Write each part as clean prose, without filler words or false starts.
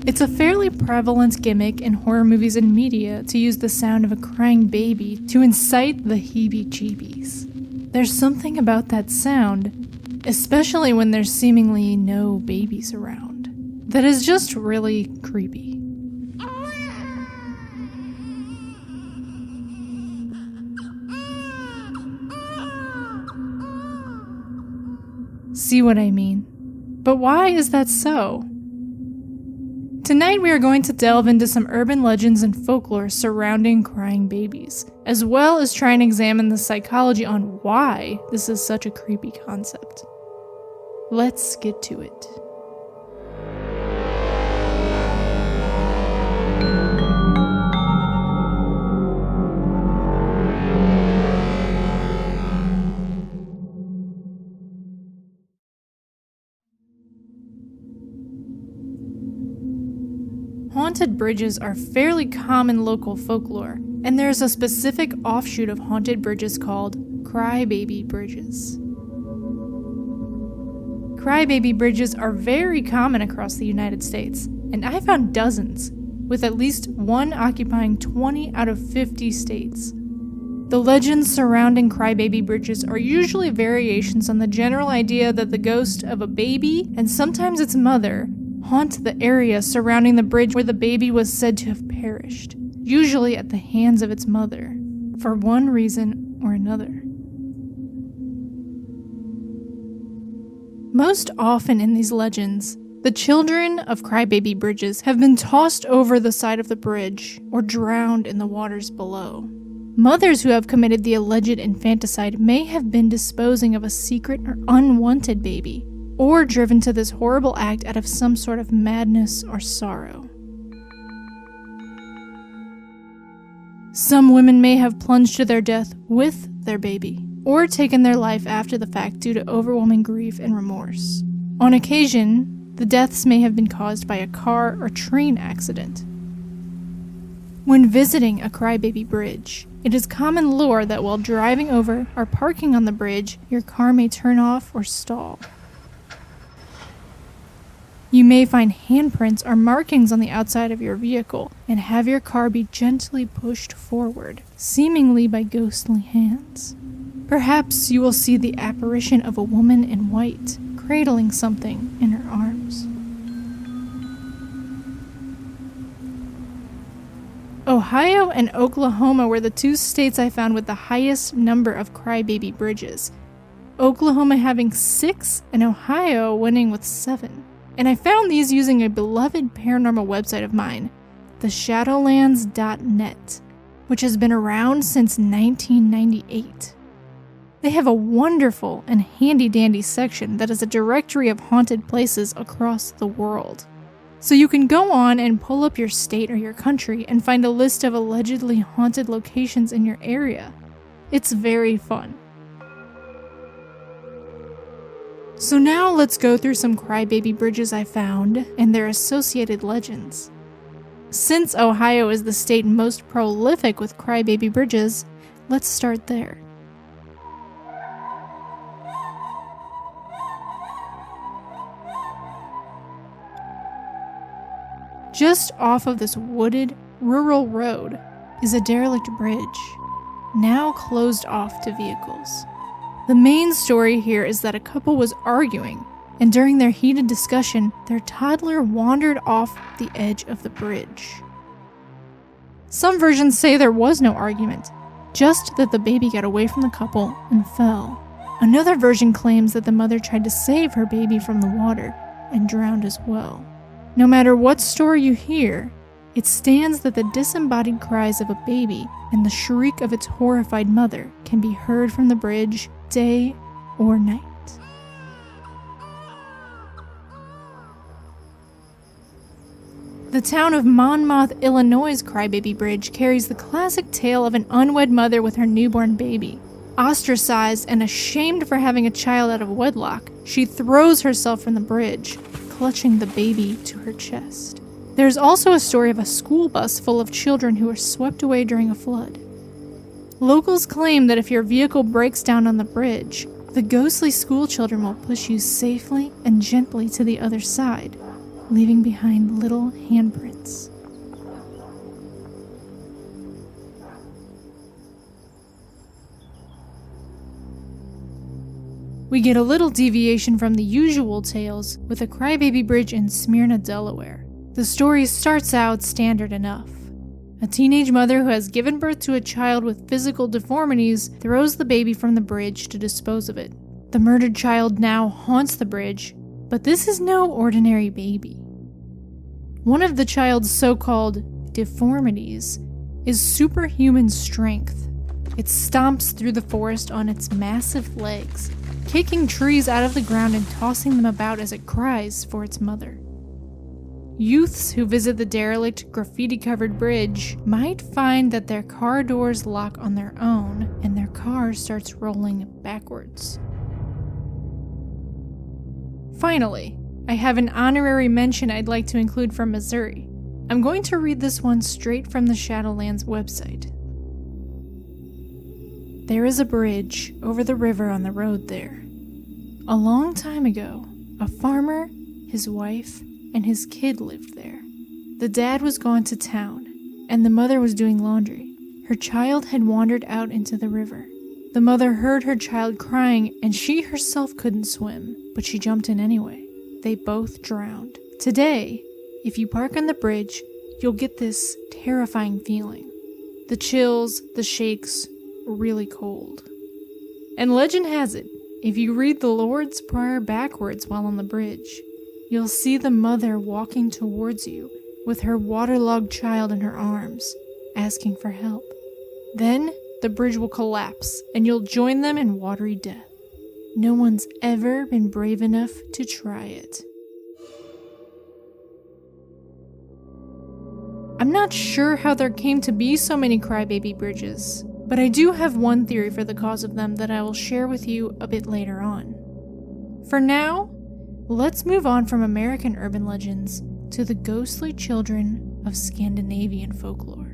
It's a fairly prevalent gimmick in horror movies and media to use the sound of a crying baby to incite the heebie-jeebies. There's something about that sound, especially when there's seemingly no babies around, that is just really creepy. See what I mean? But why is that so? Tonight we are going to delve into some urban legends and folklore surrounding crying babies, as well as try and examine the psychology on why this is such a creepy concept. Let's get to it. Haunted bridges are fairly common local folklore, and there is a specific offshoot of haunted bridges called Crybaby Bridges. Crybaby Bridges are very common across the United States, and I found dozens, with at least one occupying 20 out of 50 states. The legends surrounding Crybaby Bridges are usually variations on the general idea that the ghost of a baby, and sometimes its mother, haunt the area surrounding the bridge where the baby was said to have perished, usually at the hands of its mother, for one reason or another. Most often in these legends, the children of Crybaby Bridges have been tossed over the side of the bridge or drowned in the waters below. Mothers who have committed the alleged infanticide may have been disposing of a secret or unwanted baby, or driven to this horrible act out of some sort of madness or sorrow. Some women may have plunged to their death with their baby, or taken their life after the fact due to overwhelming grief and remorse. On occasion, the deaths may have been caused by a car or train accident. When visiting a Crybaby Bridge, it is common lore that while driving over or parking on the bridge, your car may turn off or stall. You may find handprints or markings on the outside of your vehicle and have your car be gently pushed forward, seemingly by ghostly hands. Perhaps you will see the apparition of a woman in white, cradling something in her arms. Ohio and Oklahoma were the two states I found with the highest number of Crybaby Bridges, Oklahoma having 6 and Ohio winning with 7. And I found these using a beloved paranormal website of mine, theshadowlands.net, which has been around since 1998. They have a wonderful and handy-dandy section that is a directory of haunted places across the world. So you can go on and pull up your state or your country and find a list of allegedly haunted locations in your area. It's very fun. So now let's go through some Crybaby Bridges I found and their associated legends. Since Ohio is the state most prolific with Crybaby Bridges, let's start there. Just off of this wooded, rural road is a derelict bridge, now closed off to vehicles. The main story here is that a couple was arguing, and during their heated discussion, their toddler wandered off the edge of the bridge. Some versions say there was no argument, just that the baby got away from the couple and fell. Another version claims that the mother tried to save her baby from the water and drowned as well. No matter what story you hear, it stands that the disembodied cries of a baby and the shriek of its horrified mother can be heard from the bridge day or night. The town of Monmouth, Illinois' Crybaby Bridge carries the classic tale of an unwed mother with her newborn baby. Ostracized and ashamed for having a child out of wedlock, she throws herself from the bridge, clutching the baby to her chest. There's also a story of a school bus full of children who were swept away during a flood. Locals claim that if your vehicle breaks down on the bridge, the ghostly school children will push you safely and gently to the other side, leaving behind little handprints. We get a little deviation from the usual tales with a Crybaby Bridge in Smyrna, Delaware. The story starts out standard enough. A teenage mother who has given birth to a child with physical deformities throws the baby from the bridge to dispose of it. The murdered child now haunts the bridge, but this is no ordinary baby. One of the child's so-called deformities is superhuman strength. It stomps through the forest on its massive legs, kicking trees out of the ground and tossing them about as it cries for its mother. Youths who visit the derelict, graffiti-covered bridge might find that their car doors lock on their own and their car starts rolling backwards. Finally, I have an honorary mention I'd like to include from Missouri. I'm going to read this one straight from the Shadowlands website. There is a bridge over the river on the road there. A long time ago, a farmer, his wife, and his kid lived there. The dad was gone to town, and the mother was doing laundry. Her child had wandered out into the river. The mother heard her child crying, and she herself couldn't swim, but she jumped in anyway. They both drowned. Today, if you park on the bridge, you'll get this terrifying feeling. The chills, the shakes, really cold. And legend has it, if you read the Lord's Prayer backwards while on the bridge, you'll see the mother walking towards you with her waterlogged child in her arms, asking for help. Then the bridge will collapse and you'll join them in watery death. No one's ever been brave enough to try it. I'm not sure how there came to be so many Crybaby Bridges, but I do have one theory for the cause of them that I will share with you a bit later on. For now, let's move on from American urban legends to the ghostly children of Scandinavian folklore.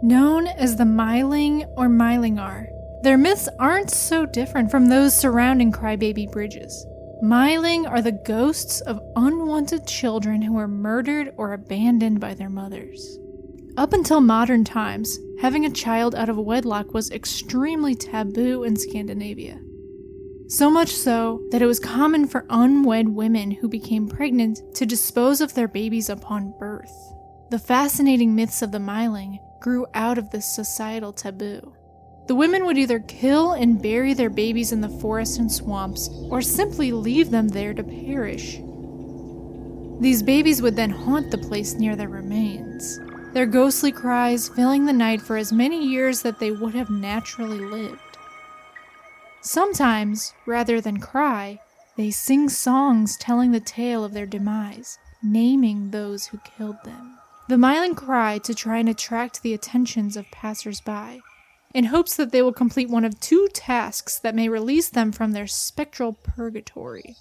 Known as the Myling or Mylingar, their myths aren't so different from those surrounding Crybaby Bridges. Myling are the ghosts of unwanted children who were murdered or abandoned by their mothers. Up until modern times, having a child out of wedlock was extremely taboo in Scandinavia. So much so that it was common for unwed women who became pregnant to dispose of their babies upon birth. The fascinating myths of the Myling grew out of this societal taboo. The women would either kill and bury their babies in the forest and swamps, or simply leave them there to perish. These babies would then haunt the place near their remains, their ghostly cries filling the night for as many years that they would have naturally lived. Sometimes, rather than cry, they sing songs telling the tale of their demise, naming those who killed them. The Myling cry to try and attract the attentions of passers-by, in hopes that they will complete one of two tasks that may release them from their spectral purgatory.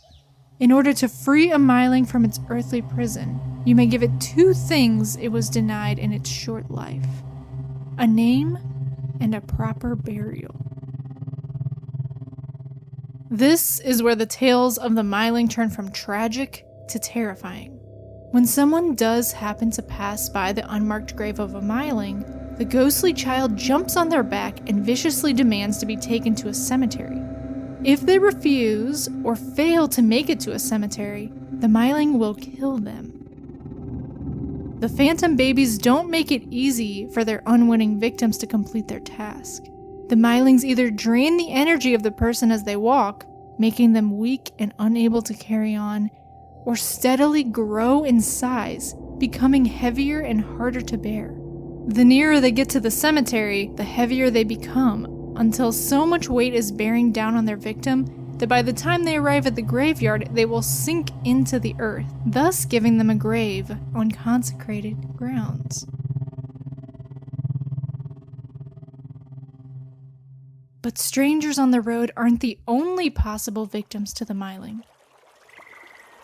In order to free a Myling from its earthly prison, you may give it two things it was denied in its short life: a name and a proper burial. This is where the tales of the Myling turn from tragic to terrifying. When someone does happen to pass by the unmarked grave of a Myling, the ghostly child jumps on their back and viciously demands to be taken to a cemetery. If they refuse or fail to make it to a cemetery, the Myling will kill them. The phantom babies don't make it easy for their unwitting victims to complete their task. The Mylings either drain the energy of the person as they walk, making them weak and unable to carry on, or steadily grow in size, becoming heavier and harder to bear. The nearer they get to the cemetery, the heavier they become, until so much weight is bearing down on their victim that by the time they arrive at the graveyard, they will sink into the earth, thus giving them a grave on consecrated grounds. But strangers on the road aren't the only possible victims to the Myling.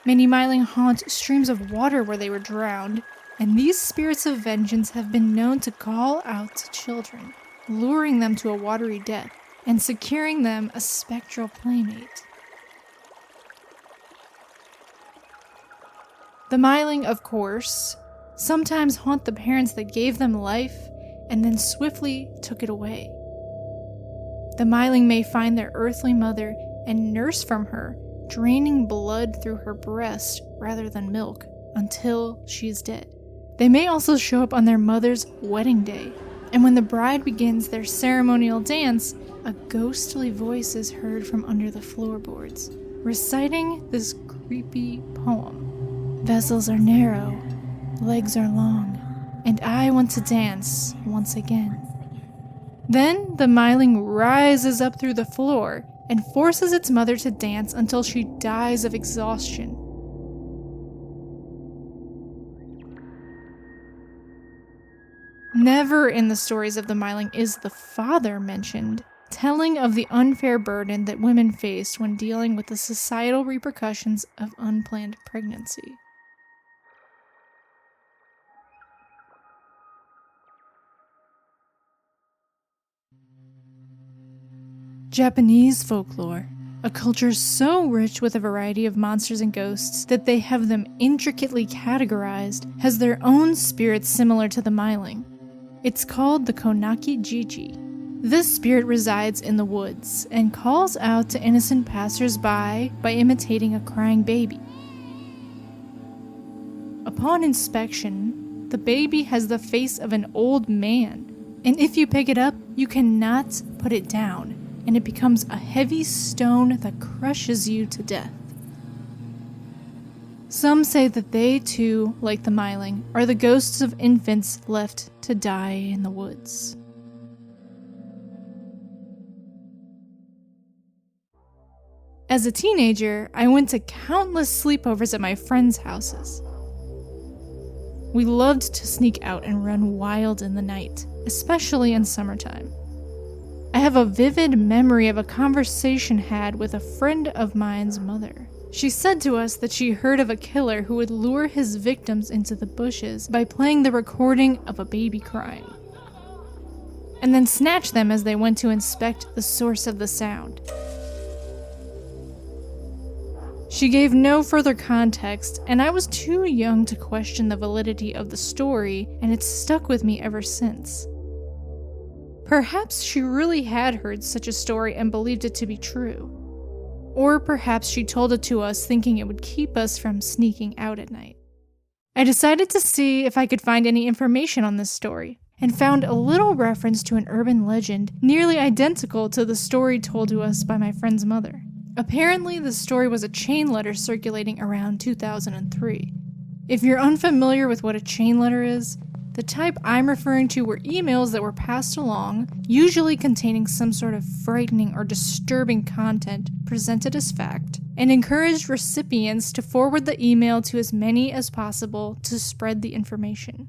Many Myling haunt streams of water where they were drowned, And these spirits of vengeance have been known to call out to children, luring them to a watery death and securing them a spectral playmate. The Myling, of course, sometimes haunt the parents that gave them life and then swiftly took it away. The Myling may find their earthly mother and nurse from her, draining blood through her breast rather than milk until she is dead. They may also show up on their mother's wedding day, and when the bride begins their ceremonial dance, a ghostly voice is heard from under the floorboards, reciting this creepy poem. Vessels are narrow, legs are long, and I want to dance once again. Then the Myling rises up through the floor and forces its mother to dance until she dies of exhaustion. Never in the stories of the Myling is the father mentioned, telling of the unfair burden that women faced when dealing with the societal repercussions of unplanned pregnancy. Japanese folklore, a culture so rich with a variety of monsters and ghosts that they have them intricately categorized, has their own spirits similar to the Myling. It's called the Konaki-jiji. This spirit resides in the woods and calls out to innocent passers-by by imitating a crying baby. Upon inspection, the baby has the face of an old man, and if you pick it up, you cannot put it down, and it becomes a heavy stone that crushes you to death. Some say that they too, like the Myling, are the ghosts of infants left to die in the woods. As a teenager, I went to countless sleepovers at my friends' houses. We loved to sneak out and run wild in the night, especially in summertime. I have a vivid memory of a conversation had with a friend of mine's mother. She said to us that she heard of a killer who would lure his victims into the bushes by playing the recording of a baby crying, and then snatch them as they went to inspect the source of the sound. She gave no further context, and I was too young to question the validity of the story, and it's stuck with me ever since. Perhaps she really had heard such a story and believed it to be true. Or perhaps she told it to us thinking it would keep us from sneaking out at night. I decided to see if I could find any information on this story, and found a little reference to an urban legend nearly identical to the story told to us by my friend's mother. Apparently, the story was a chain letter circulating around 2003. If you're unfamiliar with what a chain letter is, the type I'm referring to were emails that were passed along, usually containing some sort of frightening or disturbing content presented as fact, and encouraged recipients to forward the email to as many as possible to spread the information.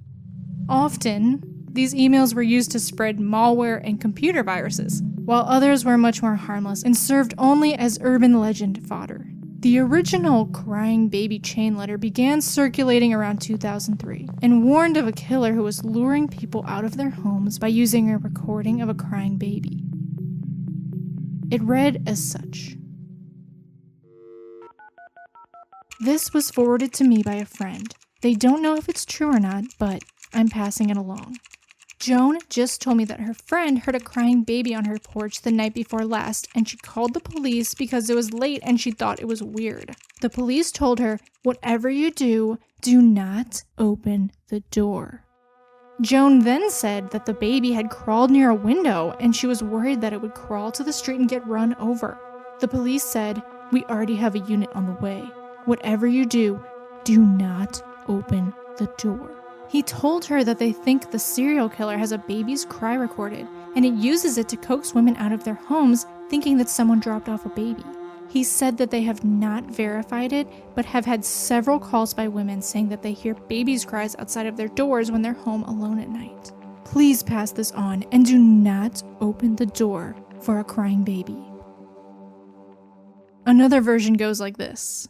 Often, these emails were used to spread malware and computer viruses, while others were much more harmless and served only as urban legend fodder. The original crying baby chain letter began circulating around 2003 and warned of a killer who was luring people out of their homes by using a recording of a crying baby. It read as such. This was forwarded to me by a friend. They don't know if it's true or not, but I'm passing it along. Joan just told me that her friend heard a crying baby on her porch the night before last, and she called the police because it was late and she thought it was weird. The police told her, whatever you do, do not open the door. Joan then said that the baby had crawled near a window and she was worried that it would crawl to the street and get run over. The police said, we already have a unit on the way. Whatever you do, do not open the door. He told her that they think the serial killer has a baby's cry recorded, and it uses it to coax women out of their homes, thinking that someone dropped off a baby. He said that they have not verified it, but have had several calls by women saying that they hear babies' cries outside of their doors when they're home alone at night. Please pass this on, and do not open the door for a crying baby. Another version goes like this.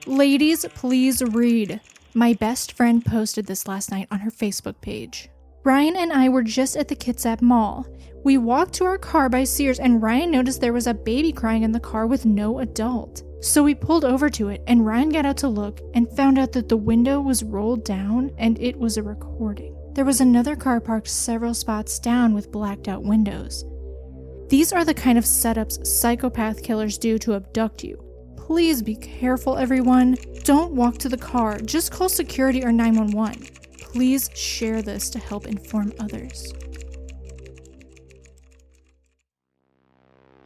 Ladies, please read. My best friend posted this last night on her Facebook page. Ryan and I were just at the Kitsap Mall. We walked to our car by Sears and Ryan noticed there was a baby crying in the car with no adult. So we pulled over to it and Ryan got out to look and found out that the window was rolled down and it was a recording. There was another car parked several spots down with blacked out windows. These are the kind of setups psychopath killers do to abduct you. Please be careful, everyone. Don't walk to the car, just call security or 911. Please share this to help inform others.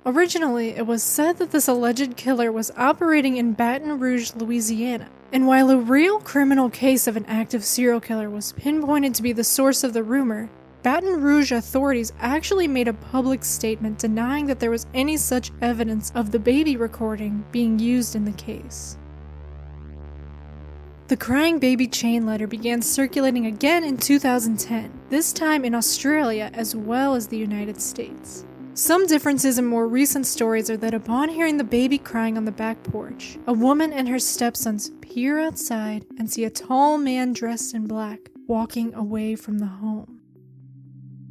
Originally, it was said that this alleged killer was operating in Baton Rouge, Louisiana, and while a real criminal case of an active serial killer was pinpointed to be the source of the rumor, Baton Rouge authorities actually made a public statement denying that there was any such evidence of the baby recording being used in the case. The crying baby chain letter began circulating again in 2010, this time in Australia as well as the United States. Some differences in more recent stories are that upon hearing the baby crying on the back porch, a woman and her stepsons peer outside and see a tall man dressed in black walking away from the home.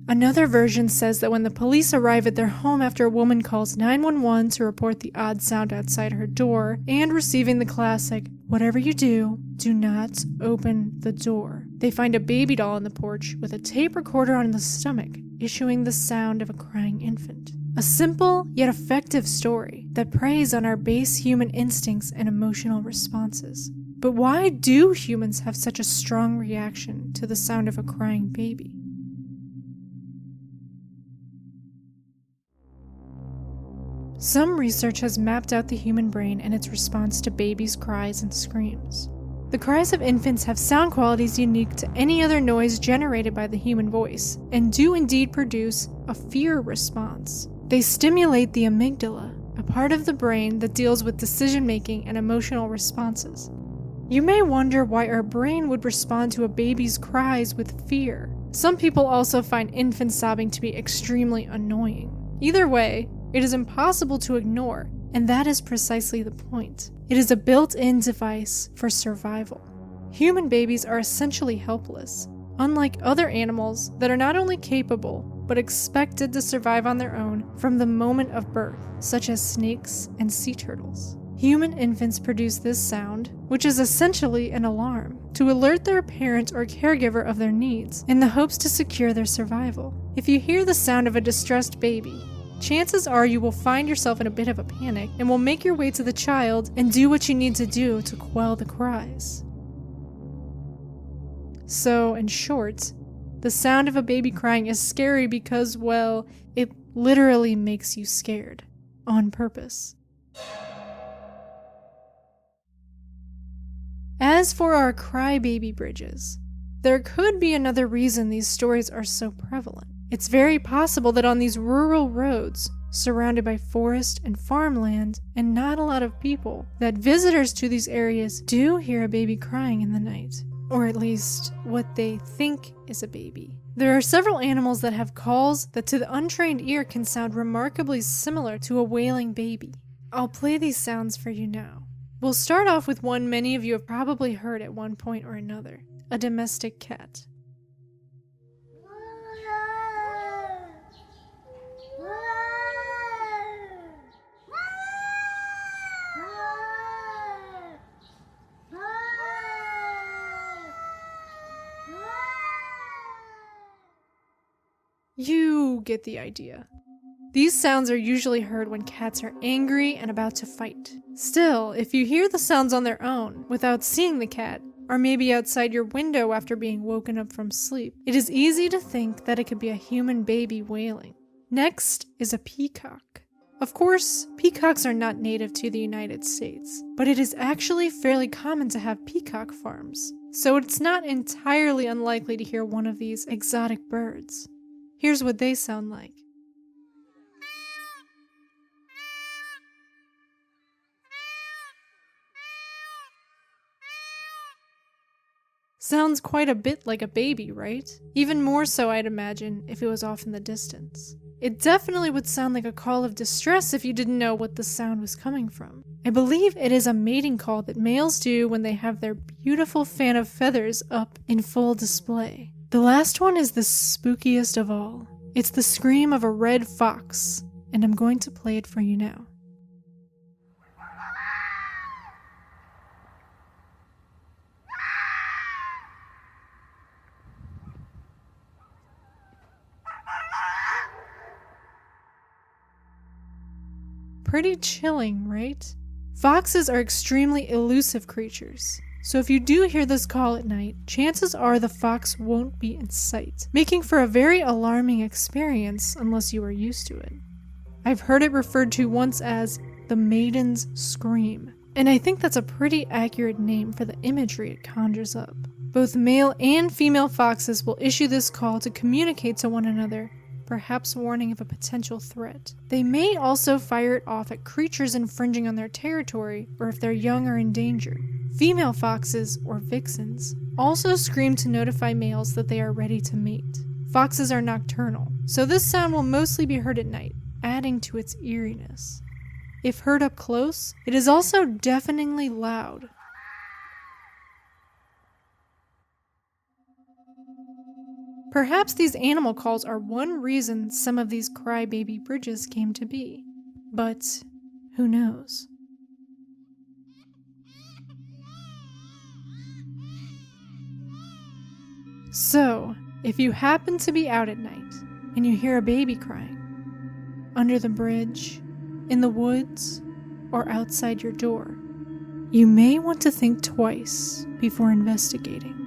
Another version says that when the police arrive at their home after a woman calls 911 to report the odd sound outside her door and receiving the classic, "Whatever you do, do not open the door," they find a baby doll on the porch with a tape recorder on the stomach, issuing the sound of a crying infant. A simple yet effective story that preys on our base human instincts and emotional responses. But why do humans have such a strong reaction to the sound of a crying baby? Some research has mapped out the human brain and its response to babies' cries and screams. The cries of infants have sound qualities unique to any other noise generated by the human voice, and do indeed produce a fear response. They stimulate the amygdala, a part of the brain that deals with decision-making and emotional responses. You may wonder why our brain would respond to a baby's cries with fear. Some people also find infant sobbing to be extremely annoying. Either way, it is impossible to ignore, and that is precisely the point. It is a built-in device for survival. Human babies are essentially helpless, unlike other animals that are not only capable, but expected to survive on their own from the moment of birth, such as snakes and sea turtles. Human infants produce this sound, which is essentially an alarm, to alert their parent or caregiver of their needs, in the hopes to secure their survival. If you hear the sound of a distressed baby, chances are you will find yourself in a bit of a panic and will make your way to the child and do what you need to do to quell the cries. So, in short, the sound of a baby crying is scary because, well, it literally makes you scared. On purpose. As for our Crybaby Bridges, there could be another reason these stories are so prevalent. It's very possible that on these rural roads, surrounded by forest and farmland, and not a lot of people, that visitors to these areas do hear a baby crying in the night. Or at least, what they think is a baby. There are several animals that have calls that to the untrained ear can sound remarkably similar to a wailing baby. I'll play these sounds for you now. We'll start off with one many of you have probably heard at one point or another, a domestic cat. You get the idea. These sounds are usually heard when cats are angry and about to fight. Still, if you hear the sounds on their own, without seeing the cat, or maybe outside your window after being woken up from sleep, it is easy to think that it could be a human baby wailing. Next is a peacock. Of course, peacocks are not native to the United States, but it is actually fairly common to have peacock farms, so it's not entirely unlikely to hear one of these exotic birds. Here's what they sound like. Sounds quite a bit like a baby, right? Even more so, I'd imagine, if it was off in the distance. It definitely would sound like a call of distress if you didn't know what the sound was coming from. I believe it is a mating call that males do when they have their beautiful fan of feathers up in full display. The last one is the spookiest of all. It's the scream of a red fox, and I'm going to play it for you now. Pretty chilling, right? Foxes are extremely elusive creatures, so if you do hear this call at night, chances are the fox won't be in sight, making for a very alarming experience unless you are used to it. I've heard it referred to once as the maiden's scream, and I think that's a pretty accurate name for the imagery it conjures up. Both male and female foxes will issue this call to communicate to one another, perhaps warning of a potential threat. They may also fire it off at creatures infringing on their territory or if their young are in danger. Female foxes, or vixens, also scream to notify males that they are ready to mate. Foxes are nocturnal, so this sound will mostly be heard at night, adding to its eeriness. If heard up close, it is also deafeningly loud. Perhaps these animal calls are one reason some of these crybaby bridges came to be. But who knows? So, if you happen to be out at night and you hear a baby crying, under the bridge, in the woods, or outside your door, you may want to think twice before investigating.